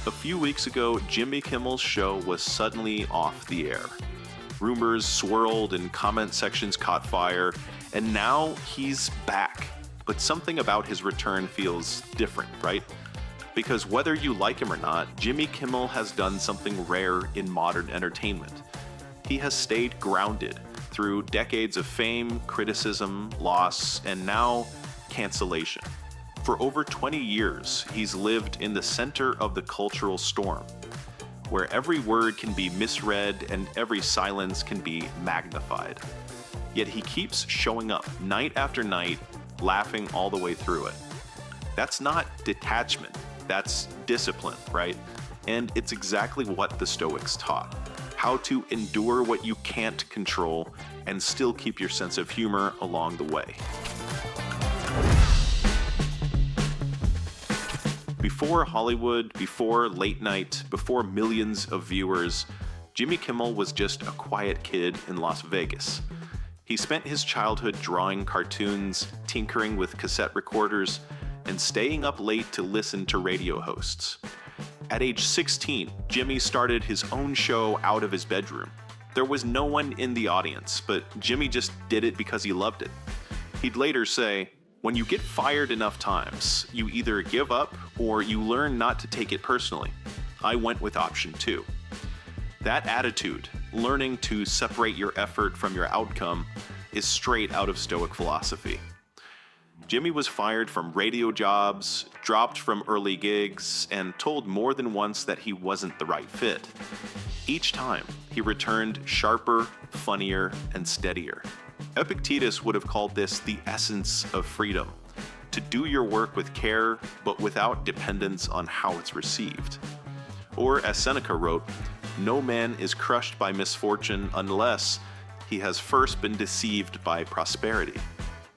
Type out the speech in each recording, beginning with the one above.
A few weeks ago, Jimmy Kimmel's show was suddenly off the air. Rumors swirled and comment sections caught fire, and now he's back. But something about his return feels different, right? Because whether you like him or not, Jimmy Kimmel has done something rare in modern entertainment. He has stayed grounded through decades of fame, criticism, loss, and now cancellation. For over 20 years, he's lived in the center of the cultural storm, where every word can be misread and every silence can be magnified. Yet he keeps showing up night after night, laughing all the way through it. That's not detachment, that's discipline, right? And it's exactly what the Stoics taught. How to endure what you can't control and still keep your sense of humor along the way. Before Hollywood, before late night, before millions of viewers, Jimmy Kimmel was just a quiet kid in Las Vegas. He spent his childhood drawing cartoons, tinkering with cassette recorders, and staying up late to listen to radio hosts. At age 16, Jimmy started his own show out of his bedroom. There was no one in the audience, but Jimmy just did it because he loved it. He'd later say, "When you get fired enough times, you either give up or you learn not to take it personally. I went with option 2. That attitude, learning to separate your effort from your outcome, is straight out of Stoic philosophy. Jimmy was fired from radio jobs, dropped from early gigs, and told more than once that he wasn't the right fit. Each time, he returned sharper, funnier, and steadier. Epictetus would have called this the essence of freedom, to do your work with care, but without dependence on how it's received. Or as Seneca wrote, no man is crushed by misfortune unless he has first been deceived by prosperity.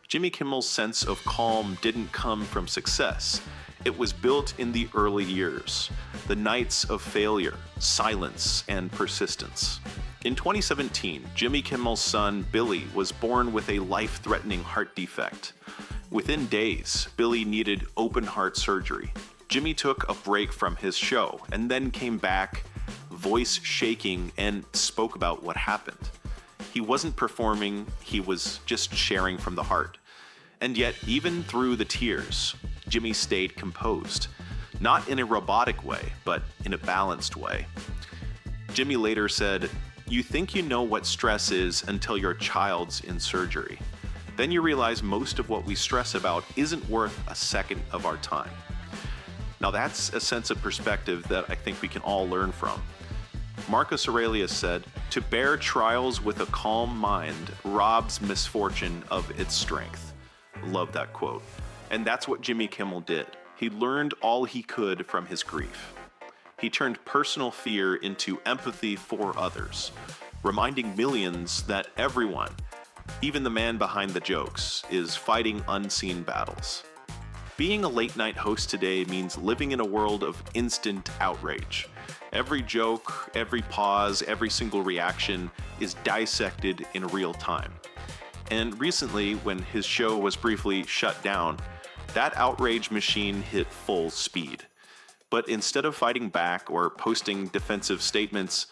Jimmy Kimmel's sense of calm didn't come from success. It was built in the early years, the nights of failure, silence, and persistence. In 2017, Jimmy Kimmel's son, Billy, was born with a life-threatening heart defect. Within days, Billy needed open-heart surgery. Jimmy took a break from his show and then came back, voice shaking, and spoke about what happened. He wasn't performing, he was just sharing from the heart. And yet, even through the tears, Jimmy stayed composed. Not in a robotic way, but in a balanced way. Jimmy later said, "You think you know what stress is until your child's in surgery. Then you realize most of what we stress about isn't worth a second of our time." Now that's a sense of perspective that I think we can all learn from. Marcus Aurelius said, "To bear trials with a calm mind robs misfortune of its strength." Love that quote. And that's what Jimmy Kimmel did. He learned all he could from his grief. He turned personal fear into empathy for others, reminding millions that everyone, even the man behind the jokes, is fighting unseen battles. Being a late-night host today means living in a world of instant outrage. Every joke, every pause, every single reaction is dissected in real time. And recently, when his show was briefly shut down, that outrage machine hit full speed. But instead of fighting back or posting defensive statements,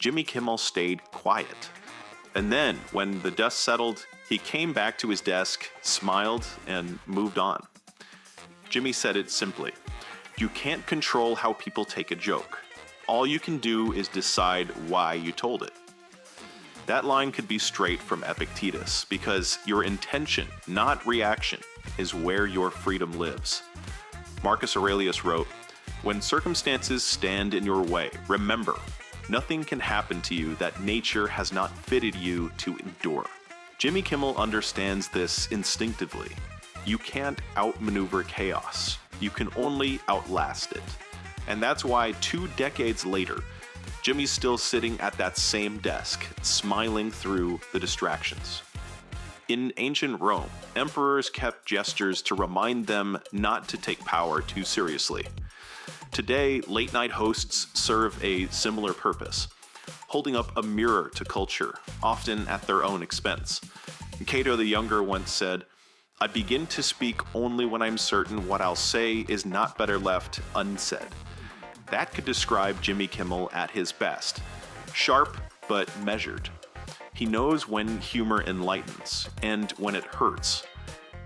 Jimmy Kimmel stayed quiet. And then, when the dust settled, he came back to his desk, smiled, and moved on. Jimmy said it simply, "You can't control how people take a joke. All you can do is decide why you told it." That line could be straight from Epictetus, because your intention, not reaction, is where your freedom lives. Marcus Aurelius wrote, "When circumstances stand in your way, remember, nothing can happen to you that nature has not fitted you to endure." Jimmy Kimmel understands this instinctively. You can't outmaneuver chaos. You can only outlast it. And that's why 2 decades later, Jimmy's still sitting at that same desk, smiling through the distractions. In ancient Rome, emperors kept jesters to remind them not to take power too seriously. Today, late-night hosts serve a similar purpose, holding up a mirror to culture, often at their own expense. Cato the Younger once said, "I begin to speak only when I'm certain what I'll say is not better left unsaid." That could describe Jimmy Kimmel at his best. Sharp, but measured. He knows when humor enlightens and when it hurts.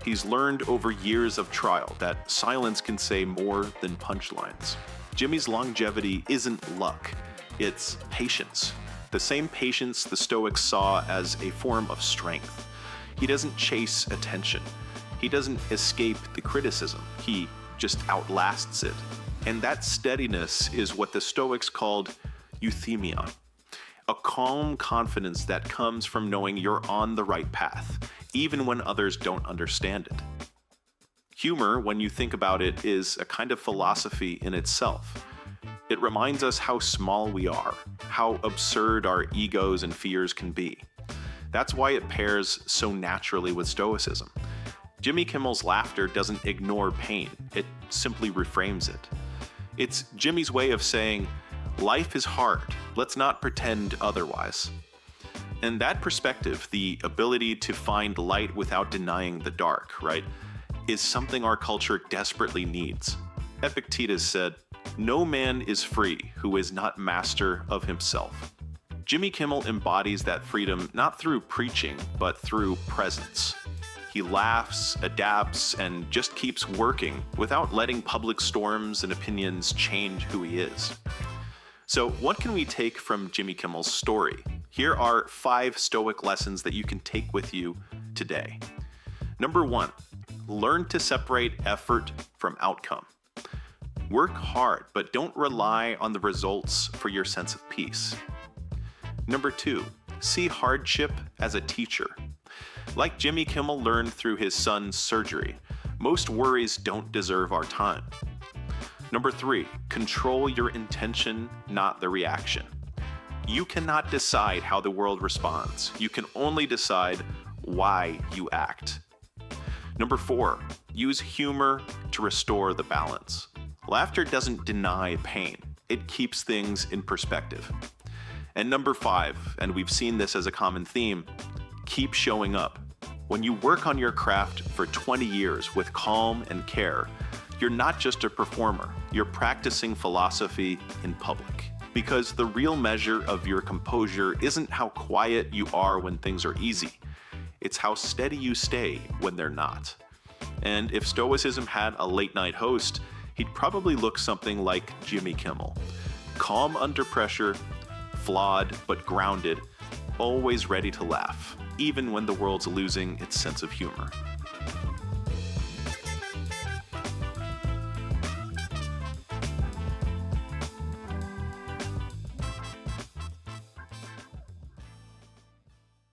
He's learned over years of trial that silence can say more than punchlines. Jimmy's longevity isn't luck, it's patience. The same patience the Stoics saw as a form of strength. He doesn't chase attention. He doesn't escape the criticism. He just outlasts it. And that steadiness is what the Stoics called euthymia, a calm confidence that comes from knowing you're on the right path, even when others don't understand it. Humor, when you think about it, is a kind of philosophy in itself. It reminds us how small we are, how absurd our egos and fears can be. That's why it pairs so naturally with Stoicism. Jimmy Kimmel's laughter doesn't ignore pain, it simply reframes it. It's Jimmy's way of saying, life is hard, let's not pretend otherwise. And that perspective, the ability to find light without denying the dark, right, is something our culture desperately needs. Epictetus said, "No man is free who is not master of himself." Jimmy Kimmel embodies that freedom not through preaching, but through presence. He laughs, adapts, and just keeps working without letting public storms and opinions change who he is. So, what can we take from Jimmy Kimmel's story? Here are 5 Stoic lessons that you can take with you today. Number 1, learn to separate effort from outcome. Work hard, but don't rely on the results for your sense of peace. Number 2, see hardship as a teacher. Like Jimmy Kimmel learned through his son's surgery, most worries don't deserve our time. Number 3, control your intention, not the reaction. You cannot decide how the world responds. You can only decide why you act. Number 4, use humor to restore the balance. Laughter doesn't deny pain. It keeps things in perspective. And number 5, and we've seen this as a common theme, keep showing up. When you work on your craft for 20 years with calm and care, you're not just a performer, you're practicing philosophy in public. Because the real measure of your composure isn't how quiet you are when things are easy, it's how steady you stay when they're not. And if Stoicism had a late-night host, he'd probably look something like Jimmy Kimmel. Calm under pressure, flawed but grounded, always ready to laugh, even when the world's losing its sense of humor.